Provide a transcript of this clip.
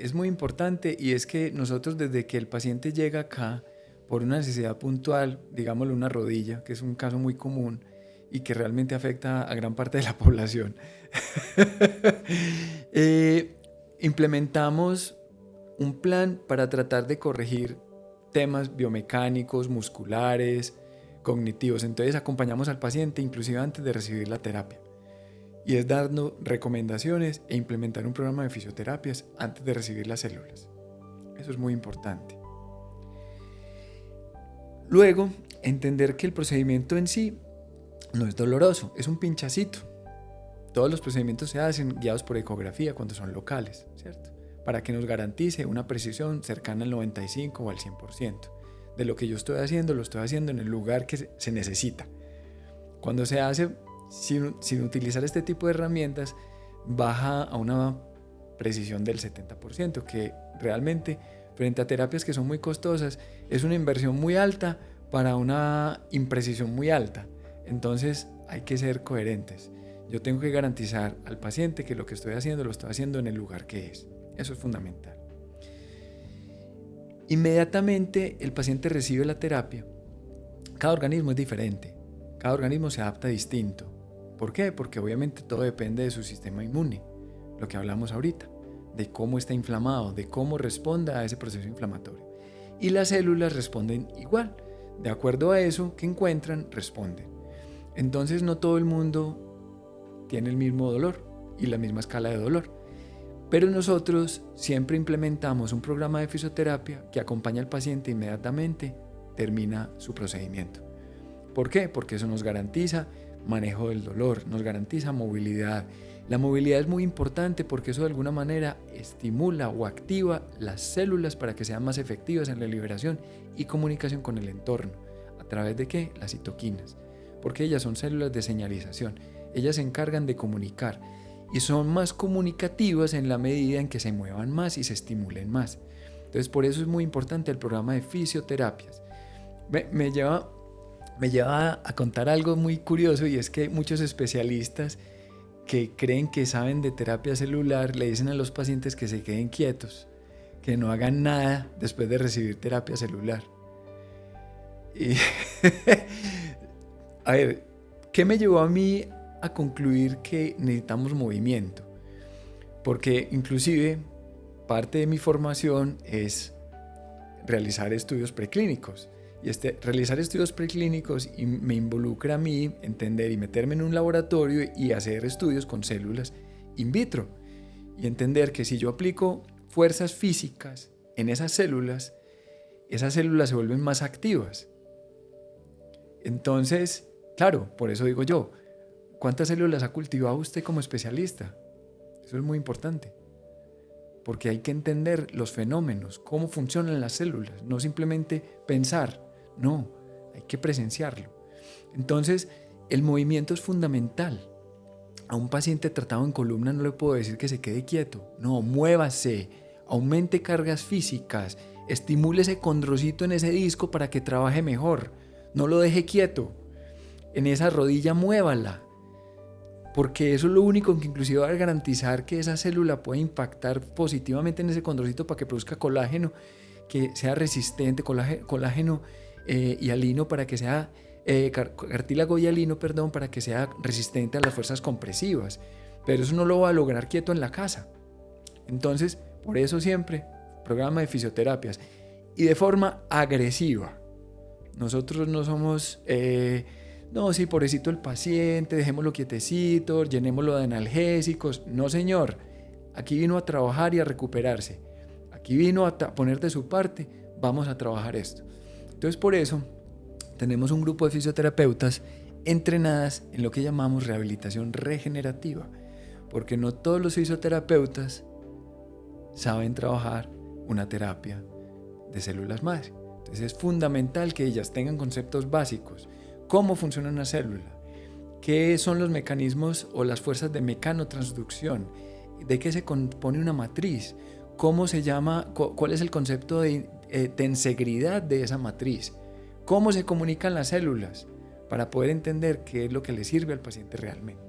es muy importante, y es que nosotros desde que el paciente llega acá por una necesidad puntual, digámoslo una rodilla, que es un caso muy común y que realmente afecta a gran parte de la población, implementamos un plan para tratar de corregir temas biomecánicos, musculares, cognitivos. Entonces acompañamos al paciente inclusive antes de recibir la terapia. Y es dando recomendaciones e implementar un programa de fisioterapias antes de recibir las células. Eso es muy importante. Luego, entender que el procedimiento en sí no es doloroso, es un pinchacito. Todos los procedimientos se hacen guiados por ecografía cuando son locales, ¿cierto? Para que nos garantice una precisión cercana al 95 o al 100%. De lo que yo estoy haciendo, lo estoy haciendo en el lugar que se necesita. Cuando se hace sin utilizar este tipo de herramientas, baja a una precisión del 70%, que realmente, frente a terapias que son muy costosas, es una inversión muy alta para una imprecisión muy alta. Entonces hay que ser coherentes. Yo tengo que garantizar al paciente que lo que estoy haciendo lo estoy haciendo en el lugar que es. Eso es fundamental. Inmediatamente el paciente recibe la terapia. Cada organismo es diferente. Cada organismo se adapta distinto. ¿Por qué? Porque obviamente todo depende de su sistema inmune. Lo que hablamos ahorita. De cómo está inflamado, de cómo responda a ese proceso inflamatorio. Y las células responden igual. De acuerdo a eso que encuentran, responden. Entonces no todo el mundo tiene el mismo dolor y la misma escala de dolor. Pero nosotros siempre implementamos un programa de fisioterapia que acompaña al paciente inmediatamente termina su procedimiento. ¿Por qué? Porque eso nos garantiza manejo del dolor, nos garantiza movilidad. La movilidad es muy importante porque eso de alguna manera estimula o activa las células para que sean más efectivas en la liberación y comunicación con el entorno. ¿A través de qué? Las citoquinas. Porque ellas son células de señalización. Ellas se encargan de comunicar y son más comunicativas en la medida en que se muevan más y se estimulen más. Entonces por eso es muy importante el programa de fisioterapias. Me lleva a contar algo muy curioso, y es que muchos especialistas que creen que saben de terapia celular le dicen a los pacientes que se queden quietos, que no hagan nada después de recibir terapia celular. Y a ver, ¿qué me llevó a mí a concluir que necesitamos movimiento? Porque inclusive parte de mi formación es realizar estudios preclínicos. Y realizar estudios preclínicos me involucra a mí entender y meterme en un laboratorio y hacer estudios con células in vitro. Y entender que si yo aplico fuerzas físicas en esas células se vuelven más activas. Entonces, claro, por eso digo yo, ¿cuántas células ha cultivado usted como especialista? Eso es muy importante. Porque hay que entender los fenómenos, cómo funcionan las células, no simplemente pensar. No, hay que presenciarlo. Entonces, el movimiento es fundamental. A un paciente tratado en columna no le puedo decir que se quede quieto. No, muévase, aumente cargas físicas, estimule ese condrocito en ese disco para que trabaje mejor. No lo deje quieto. En esa rodilla muévala. Porque eso es lo único que inclusive va a garantizar que esa célula pueda impactar positivamente en ese condrocito para que produzca colágeno, que sea resistente, colágeno y alino para que sea, cartílago y alino, para que sea resistente a las fuerzas compresivas. Pero eso no lo va a lograr quieto en la casa. Entonces, por eso siempre, programa de fisioterapias. Y de forma agresiva. Nosotros no somos, no, sí, pobrecito el paciente, dejémoslo quietecito, llenémoslo de analgésicos. No, señor. Aquí vino a trabajar y a recuperarse. Aquí vino a poner de su parte. Vamos a trabajar esto. Entonces, por eso, tenemos un grupo de fisioterapeutas entrenadas en lo que llamamos rehabilitación regenerativa. Porque no todos los fisioterapeutas saben trabajar una terapia de células madre. Entonces, es fundamental que ellas tengan conceptos básicos. ¿Cómo funciona una célula? ¿Qué son los mecanismos o las fuerzas de mecanotransducción? ¿De qué se compone una matriz? ¿Cómo se llama? ¿Cuál es el concepto de tensegridad de esa matriz? ¿Cómo se comunican las células? Para poder entender qué es lo que le sirve al paciente realmente.